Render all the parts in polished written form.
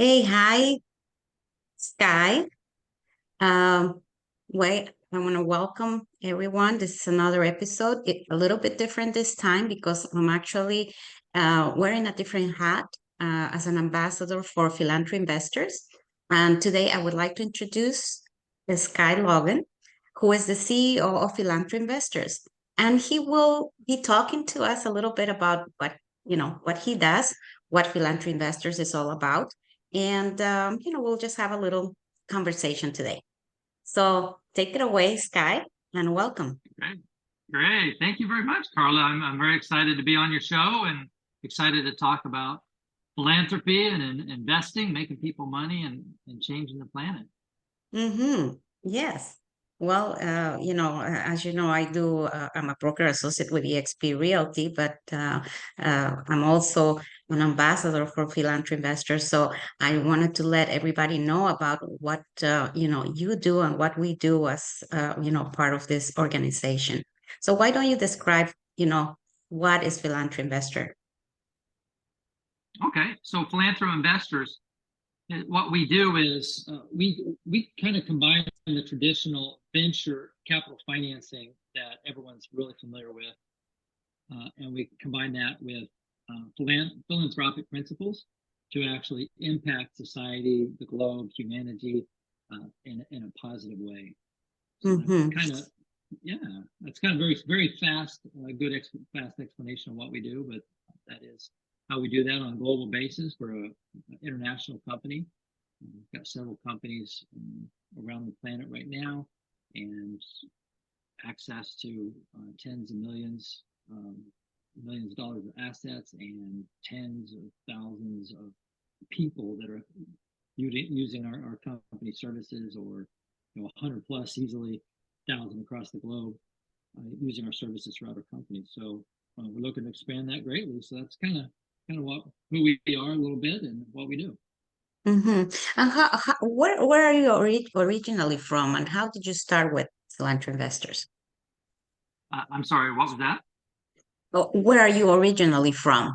Hey, hi, Skye. Um, I want to welcome everyone. This is another episode, a little bit different this time because I'm actually wearing a different hat as an ambassador for PhilanthroInvestors. And today I would like to introduce Skye Logan, who is the CEO of PhilanthroInvestors. And he will be talking to us a little bit about what he does, what PhilanthroInvestors is all about. And, we'll just have a little conversation today. So take it away, Skye, and welcome. Great. Great. Thank you very much, Carla. I'm very excited to be on your show and excited to talk about philanthropy and investing, making people money and changing the planet. Mm-hmm. Yes. Well, as you know, I'm a broker associate with eXp Realty, but I'm also an ambassador for PhilanthroInvestors. So I wanted to let everybody know about what, you do and what we do as, part of this organization. So why don't you describe, what is PhilanthroInvestor? Okay. So PhilanthroInvestors, what we do is we kind of combine the traditional venture capital financing that everyone's really familiar with, and we combine that with philanthropic principles to actually impact society, the globe, humanity in a positive way. So that's Mm-hmm. kind of, yeah, that's kind of very, very fast, fast explanation of what we do, but that is how we do that on a global basis. We're an international company. We've got several companies around the planet right now and access to tens of millions of dollars of assets and tens of thousands of people that are using our company services, or 100 plus easily, thousand across the globe using our services throughout our company. So we're looking to expand that greatly. So that's kind of what who we are a little bit and what we do. Mm-hmm. And where are you originally from, and how did you start with Cilantro Investors? I'm sorry, what was that? Oh, where are you originally from?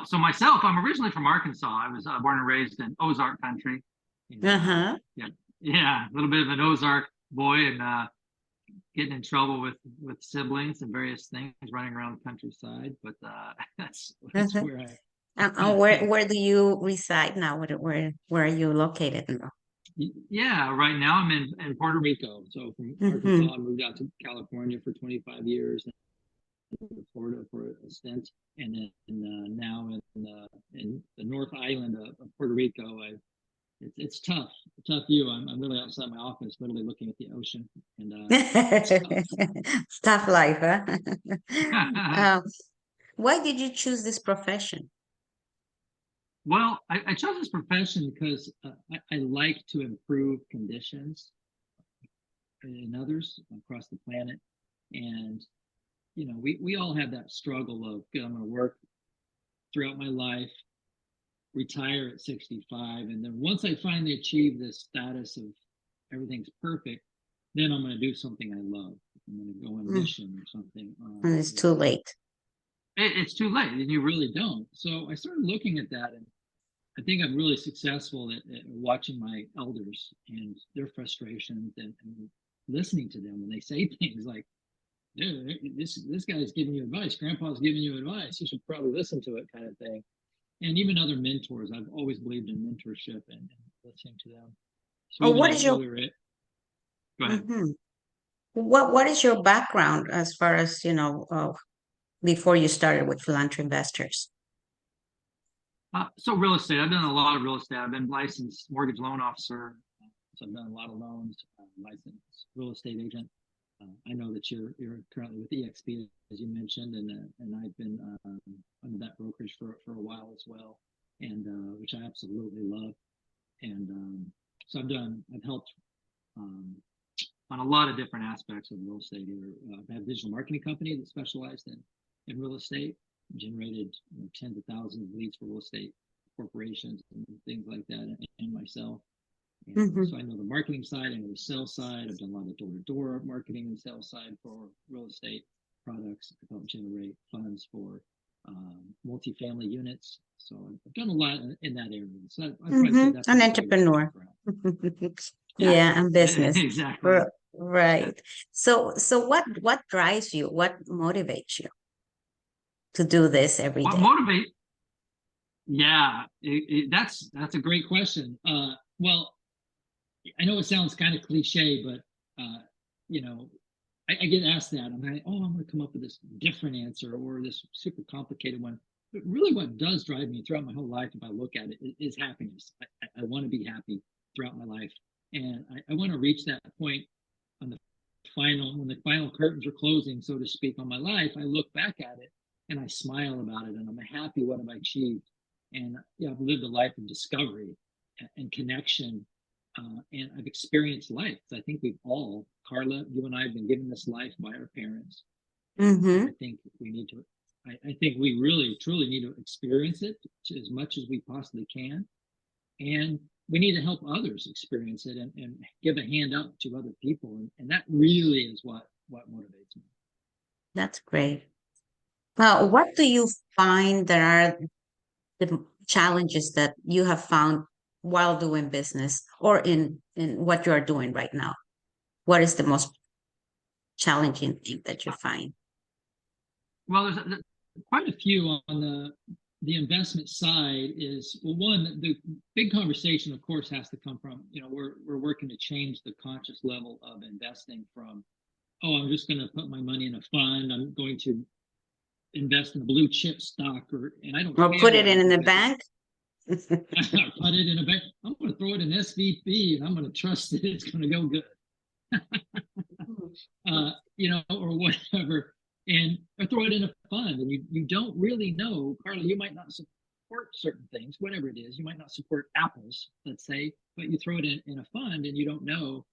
So myself, I'm originally from Arkansas. I was born and raised in Ozark country, and Uh-huh. yeah, yeah, a little bit of an Ozark boy, and getting in trouble with siblings and various things, running around the countryside. But that's Uh-huh. where I And where do you reside now? Where are you located now? yeah, right now I'm in Puerto Rico. So from Mm-hmm. Arkansas, I moved out to California for 25 years, and Florida for a stint, and then now in the North Island of Puerto Rico. It's tough, a tough view. I'm really outside my office, literally looking at the ocean, and it's tough. It's tough life, huh? Um, why did you choose this profession? Well, I chose this profession because I like to improve conditions in others across the planet. And, we all have that struggle of, I'm going to work throughout my life, retire at 65. And then once I finally achieve this status of everything's perfect, then I'm going to do something I love. I'm going to go on Mm, mission or something. and it's too late. It's too late and you really don't. So I started looking at that, and I think I'm really successful at watching my elders and their frustrations, and listening to them when they say things like, "Dude, this guy's giving you advice. Grandpa's giving you advice. You should probably listen to it," kind of thing. And even other mentors, I've always believed in mentorship and listening to them. So Oh, even what though is your earlier it, go ahead. mhm. What is your background as far as, before you started with Philanthro Investors? So real estate, I've done a lot of real estate. I've been licensed mortgage loan officer. So I've done a lot of loans, licensed real estate agent. I know that you're currently with EXP, as you mentioned, and I've been under that brokerage for a while as well, and which I absolutely love. And so I've helped um, on a lot of different aspects of real estate. Either I have a digital marketing company that specialized in real estate, generated tens of thousands of leads for real estate corporations and things like that, and myself. And Hmm. so I know the marketing side, I know the sales side. I've done a lot of door-to-door marketing and sales side for real estate products to help generate funds for multifamily units. So I've done a lot in that area. So I'd probably say that's An my biggest entrepreneur. background. Yeah, Yeah, and business. exactly. Right. So what drives you? What motivates you to do this every What day? motivate? Yeah, that's a great question. Well, I know it sounds kind of cliche, but you know, I get asked that. I'm like, oh, I'm going to come up with this different answer or this super complicated one. But really, what does drive me throughout my whole life, if I look at it, is happiness. I want to be happy throughout my life, and I want to reach that point on the when the final curtains are closing, so to speak, on my life. I look back at it and I smile about it, and I'm happy what I've achieved. And yeah, I've lived a life of discovery and connection, and I've experienced life. I think we've all, Carla, you and I have been given this life by our parents, and Mm-hmm. I think we need to. I think we really, truly need to experience it as much as we possibly can, and we need to help others experience it and give a hand up to other people, and that really is what motivates me. That's great. What do you find that are the challenges that you have found while doing business or in what you are doing right now? What is the most challenging thing that you find? Well, there's quite a few on the investment side. Is well, one, the big conversation, of course, has to come from, we're working to change the conscious level of investing from, oh, I'm just going to put my money in a fund, I'm going to invest in a blue chip stock, and I don't Or put it care in the because bank? put it in a bank. I'm going to throw it in SVP and I'm going to trust that it's going to go good. Or whatever, and or throw it in a fund. And you don't really know, Carla, you might not support certain things, whatever it is. You might not support apples, let's say, but you throw it in a fund and you don't know,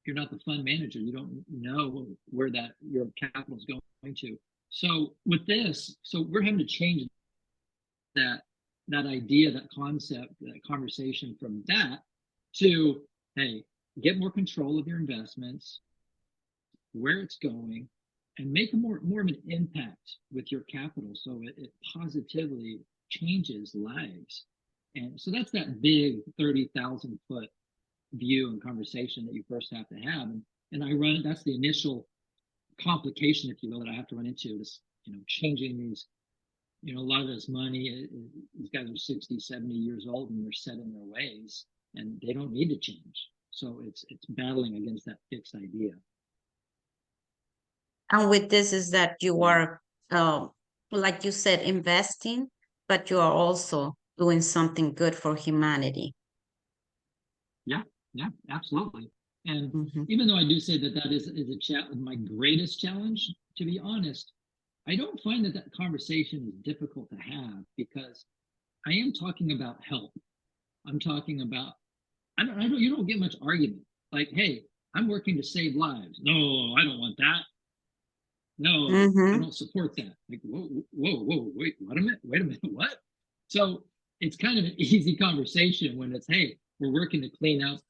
you're not the fund manager. You don't know where that your capital is going to. So with this, so we're having to change that idea, that concept, that conversation from that to, hey, get more control of your investments, where it's going, and make more of an impact with your capital so it positively changes lives. And so that's that big 30,000 foot view and conversation that you first have to have. And I run, that's the initial complication, if you will, that I have to run into, this, changing these, a lot of this money, these guys are 60, 70 years old and they're set in their ways and they don't need to change. So it's battling against that fixed idea. And with this is that you Yeah. are, like you said, investing, but you are also doing something good for humanity. Yeah, yeah, absolutely. And Mhm. even though I do say that is my greatest challenge, to be honest, I don't find that conversation is difficult to have because I am talking about help. I'm talking about, you don't get much argument. Like, hey, I'm working to save lives. No, I don't want that. No, I Mm-hmm. don't support that. Like, whoa, wait a minute, what? So it's kind of an easy conversation when it's, hey, we're working to clean up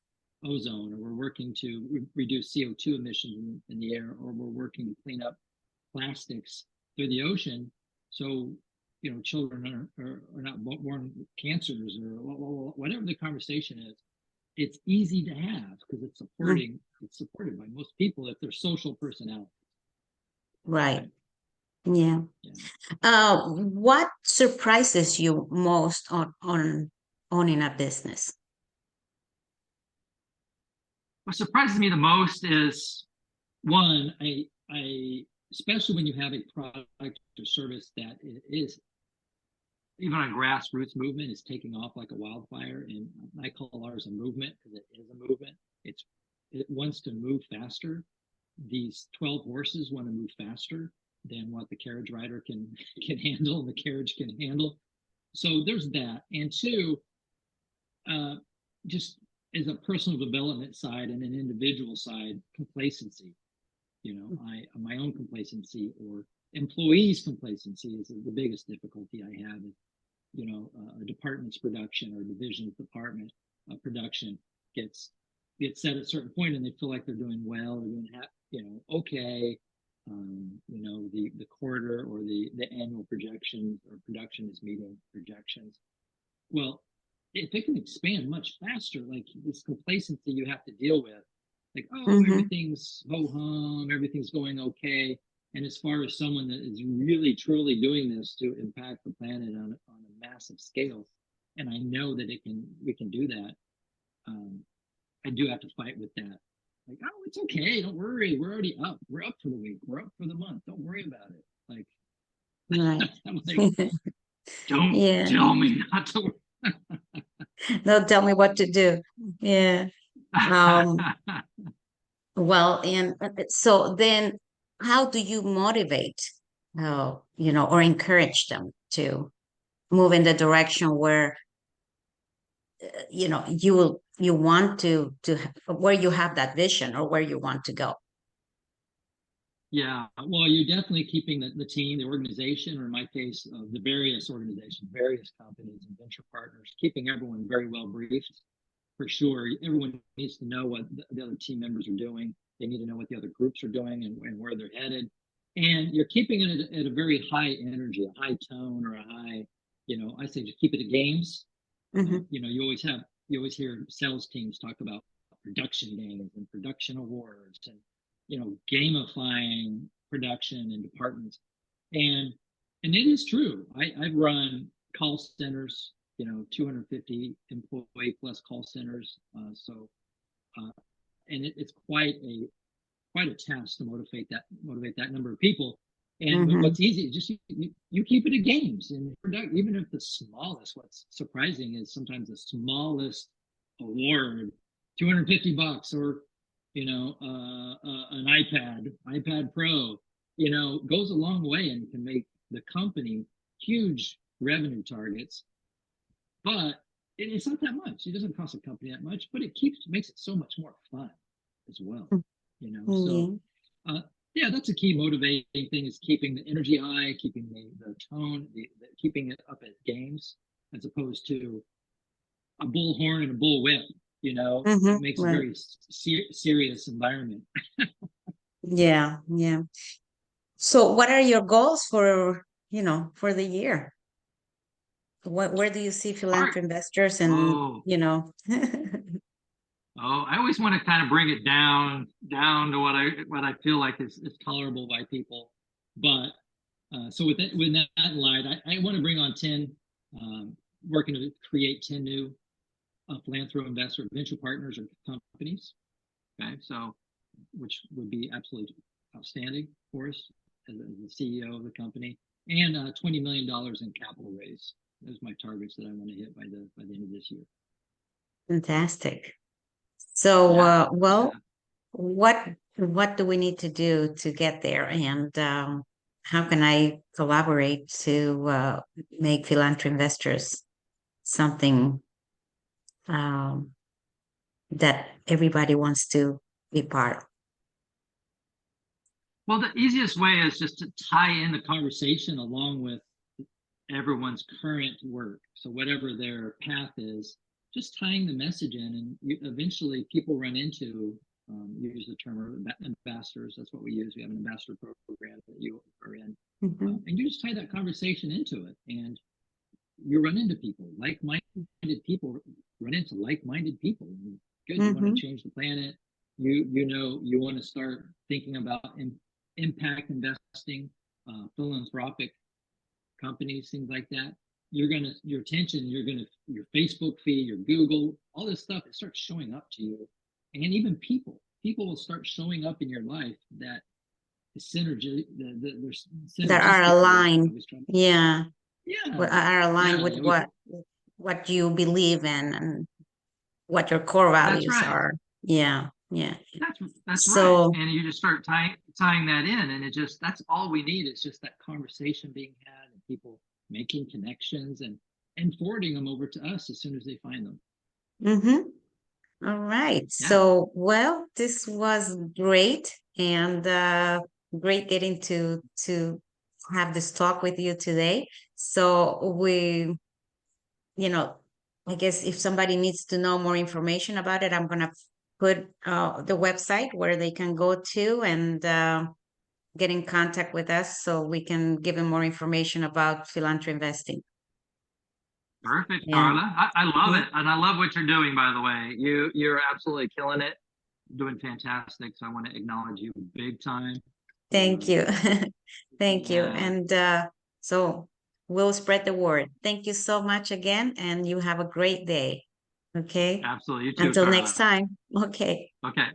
ozone, or we're working to reduce CO2 emissions in the air, or we're working to clean up plastics through the ocean. So, children are not born with cancers or whatever the conversation is. It's easy to have because it's supported by most people if they're social personalities. Right. Right? Yeah. Yeah. What surprises you most on owning a business? What surprises me the most is, one, I especially when you have a product or service that is, even on grassroots movement, is taking off like a wildfire. And I call ours a movement because it is a movement. It wants to move faster. These 12 horses want to move faster than what the carriage rider can handle, and the carriage can handle. So there's that. And two, uh, just as a personal development side and an individual side, complacency. My own complacency or employees' complacency is the biggest difficulty I have. A department's production or division's department production gets set at a certain point and they feel like they're doing well or doing okay, The quarter or the annual projections or production is meeting projections. Well, if it can expand much faster, like this complacency you have to deal with, like, oh, Mm-hmm. everything's ho-hum, everything's going okay. And as far as someone that is really truly doing this to impact the planet on a massive scale, and I know that we can do that, I do have to fight with that. Like, oh, it's okay, don't worry, we're already up. We're up for the week, we're up for the month. Don't worry about it. Like, Right. I'm like, don't Yeah. tell me not to worry. They'll tell me what to do. Yeah. Um, well, and so then how do you motivate, or encourage them to move in the direction where, you want where you have that vision or where you want to go? Yeah, well, you're definitely keeping the team, the organization, or in my case, the various organizations, various companies and venture partners, keeping everyone very well briefed. For sure, everyone needs to know what the other team members are doing. They need to know what the other groups are doing and where they're headed. And you're keeping it at a very high energy, a high tone, or a high, I say just keep it at games. Mm-hmm. You always hear sales teams talk about production games and production awards and gamifying production and departments. And it is true. I've run call centers, 250 employee plus call centers. And it's quite a task to motivate that number of people. And Mm-hmm. what's easy is just you keep it at games, and even if the smallest. What's surprising is sometimes the smallest award, $250, or an iPad Pro, goes a long way and can make the company huge revenue targets. But it's not that much. It doesn't cost a company that much, but it makes it so much more fun as well. So Mm-hmm. uh, yeah, that's a key motivating thing, is keeping the energy high, keeping the tone, keeping it up at games, as opposed to a bullhorn and a bullwhip. Mm-hmm. It makes a Right. very serious environment. Yeah. Yeah. So what are your goals for the year? Where do you see All right. PhilanthroInvestors and, Oh, mm-hmm. I always want to kind of bring it down to what I feel like is tolerable by people. But so with that in light, I want to bring on 10, working to create 10 new PhilanthroInvestor venture partners or companies. Okay, so which would be absolutely outstanding for us as the CEO of the company, and $20 million in capital raise. Those are my targets that I want to hit by the end of this year. Fantastic. So, Yeah, well, yeah. what do we need to do to get there? And how can I collaborate to make PhilanthroInvestors something um, that everybody wants to be part of? Well, the easiest way is just to tie in the conversation along with everyone's current work. So whatever their path is, just tying the message in, and eventually people run into, use the term ambassadors. That's what we use. We have an ambassador program that you are in, Mm-hmm. and you just tie that conversation into it, and you run into people, like-minded people, run into like-minded people. Good, you want to Mm-hmm. change the planet. You want to start thinking about impact investing, philanthropic companies, things like that. Your Facebook feed, your Google, all this stuff, it starts showing up to you. And even people will start showing up in your life that the synergy, there's That are synergistically, I aligned, was trying to, yeah, yeah, are aligned yeah, with yeah, what you believe in and what your core that's values right. are. Yeah, yeah. That's right. So, And you just start tying that in, and that's all we need, is just that conversation being had and people making connections and forwarding them over to us as soon as they find them. mm-hmm. All right. Yeah. So, well, this was great and great getting to have this talk with you today. So you know, I guess if somebody needs to know more information about it, I'm gonna put the website where they can go to and get in contact with us so we can give him more information about PhilanthroInvesting. Perfect, Yeah. Carla. I love Yeah. it, and I love what you're doing. By the way, you're absolutely killing it, doing fantastic. So I want to acknowledge you big time. Thank you. Thank you. Yeah. And so we'll spread the word. Thank you so much again, and you have a great day. Okay. Absolutely. You too, Until Carla. next time. Okay. Okay.